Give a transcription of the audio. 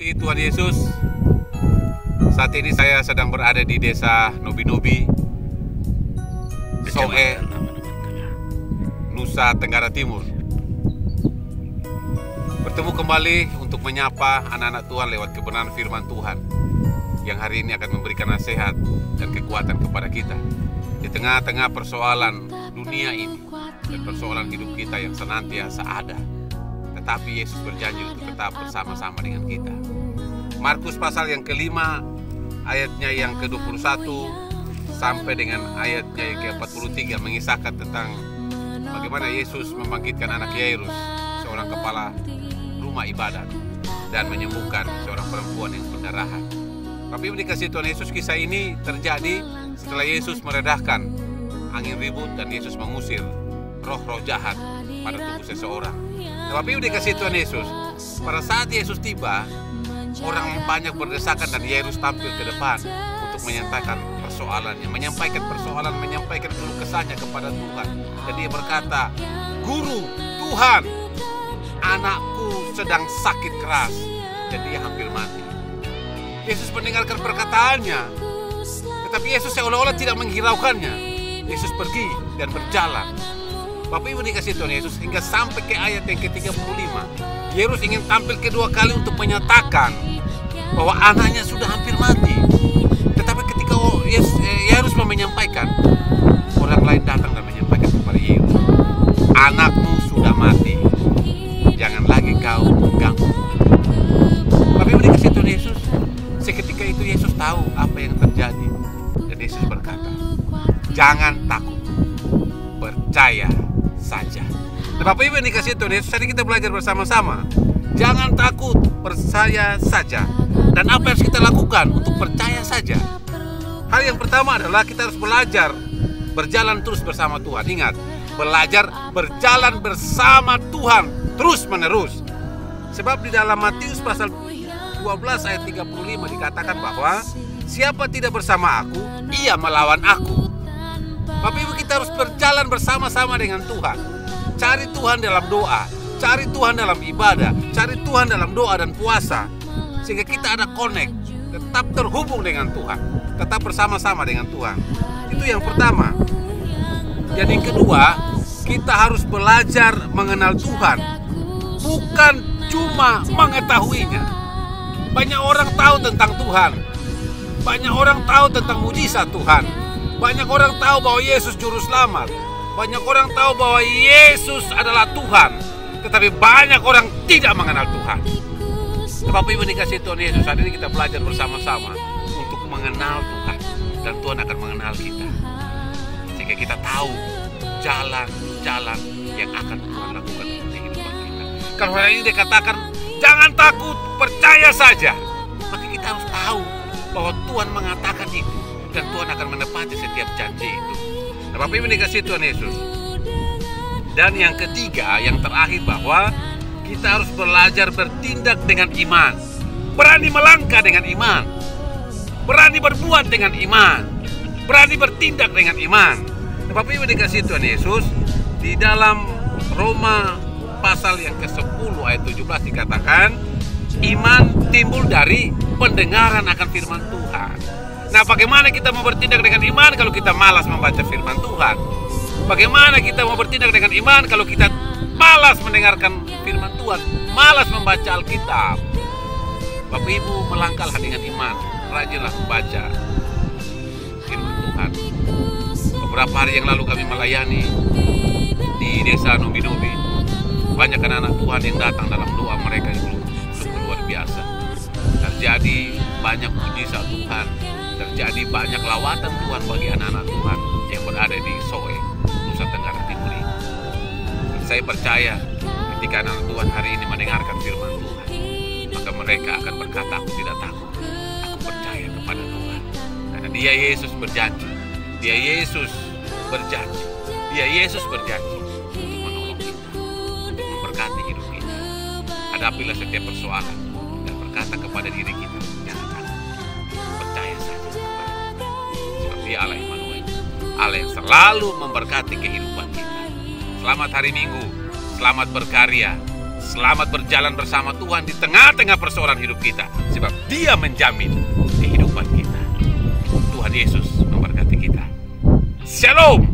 Si Tuhan Yesus, saat ini saya sedang berada di desa Nobi-Nobi, Soe, Nusa Tenggara Timur. Bertemu kembali untuk menyapa anak-anak Tuhan lewat kebenaran firman Tuhan yang hari ini akan memberikan nasihat dan kekuatan kepada kita di tengah-tengah persoalan dunia ini dan persoalan hidup kita yang senantiasa ada. Tetapi Yesus berjanji untuk tetap bersama-sama dengan kita. Markus pasal yang kelima, ayatnya yang ke-21 sampai dengan ayatnya yang ke-43 mengisahkan tentang bagaimana Yesus membangkitkan anak Yairus, seorang kepala rumah ibadat, dan menyembuhkan seorang perempuan yang pendarahan. Tapi dikasih Tuhan Yesus, kisah ini terjadi setelah Yesus meredahkan angin ribut dan Yesus mengusir roh-roh jahat pada tubuh seseorang. Tapi dikasih Tuhan Yesus, pada saat Yesus tiba, orang banyak berdesakan dan Yairus tampil ke depan untuk menyampaikan persoalannya, menyampaikan keluh kesahnya kepada Tuhan. Dan dia berkata, "Guru, Tuhan, anakku sedang sakit keras dan dia hampir mati." Yesus mendengarkan perkataannya, tetapi Yesus seolah-olah tidak menghiraukannya. Yesus pergi dan berjalan. Bapak Ibu dikasih Tuhan Yesus, hingga sampai ke ayat yang ke-35. Yairus ingin tampil kedua kali untuk menyatakan bahwa anaknya sudah hampir mati. Tetapi ketika Yairus mau menyampaikan, orang lain datang dan menyampaikan kepada Yairus, "Anakmu sudah mati, jangan lagi kau ganggu." Bapak Ibu dikasih Tuhan Yesus, seketika itu Yesus tahu apa yang terjadi. Dan Yesus berkata, "Jangan takut, percaya saja." Nah, Bapak Ibu yang dikasih Tuhan Yesus, tadi kita belajar bersama-sama. Jangan takut, percaya saja. Dan apa yang harus kita lakukan untuk percaya saja? Hal yang pertama adalah kita harus belajar berjalan terus bersama Tuhan. Ingat, belajar berjalan bersama Tuhan terus menerus. Sebab di dalam Matius pasal 12 ayat 35 dikatakan bahwa siapa tidak bersama aku, ia melawan aku. Bapak Ibu, kita harus berjalan bersama-sama dengan Tuhan. Cari Tuhan dalam doa, cari Tuhan dalam ibadah, cari Tuhan dalam doa dan puasa, sehingga kita ada connect, tetap terhubung dengan Tuhan, tetap bersama-sama dengan Tuhan. Itu yang pertama. Dan yang kedua, kita harus belajar mengenal Tuhan, bukan cuma mengetahuinya. Banyak orang tahu tentang Tuhan, banyak orang tahu tentang mujizat Tuhan, banyak orang tahu bahwa Yesus juru selamat, banyak orang tahu bahwa Yesus adalah Tuhan. Tetapi banyak orang tidak mengenal Tuhan. Bapak Ibu dikasih Tuhan Yesus, hari ini kita belajar bersama-sama untuk mengenal Tuhan. Dan Tuhan akan mengenal kita, sehingga kita tahu jalan-jalan yang akan Tuhan lakukan untuk kehidupan kita. Kalau hari ini dikatakan, "Jangan takut, percaya saja," maka kita harus tahu bahwa Tuhan mengatakan itu, dan Tuhan akan menepati setiap janji itu. Nah, Bapak Ibu dikasih Tuhan Yesus. Dan yang ketiga, yang terakhir, bahwa kita harus belajar bertindak dengan iman. Berani melangkah dengan iman, berani berbuat dengan iman, berani bertindak dengan iman. Nah, Bapak Ibu dikasih Tuhan Yesus, di dalam Roma pasal yang ke-10 ayat 17 dikatakan, iman timbul dari pendengaran akan firman Tuhan. Nah, bagaimana kita mau bertindak dengan iman kalau kita malas membaca firman Tuhan? Bagaimana kita mau bertindak dengan iman kalau kita malas mendengarkan firman Tuhan, malas membaca Alkitab? Bapak Ibu, melangkahlah dengan iman, rajinlah membaca firman Tuhan. Beberapa hari yang lalu kami melayani di desa Nobi-Nobi. Banyak anak-anak Tuhan yang datang dalam doa mereka yang sungguh luar biasa. Terjadi banyak mujizat Tuhan, terjadi banyak lawatan Tuhan bagi anak-anak Tuhan yang berada di Soe, Nusa Tenggara Timur ini. Dan saya percaya ketika anak-anak Tuhan hari ini mendengarkan firman Tuhan, maka mereka akan berkata, "Aku tidak takut, aku percaya kepada Tuhan." Karena Dia Yesus berjanji, Dia Yesus berjanji, Dia Yesus berjanji untuk menolong kita, untuk memberkati hidup kita. Hadapilah setiap persoalan dan berkata kepada diri kita, "Jangan takut, percaya saja kepada Tuhan." Sebab Dia Allah Immanuel, Allah yang selalu memberkati kehidupan kita. Selamat hari Minggu, selamat berkarya, selamat berjalan bersama Tuhan di tengah-tengah persoalan hidup kita, sebab Dia menjamin kehidupan kita. Tuhan Yesus memberkati kita. Shalom.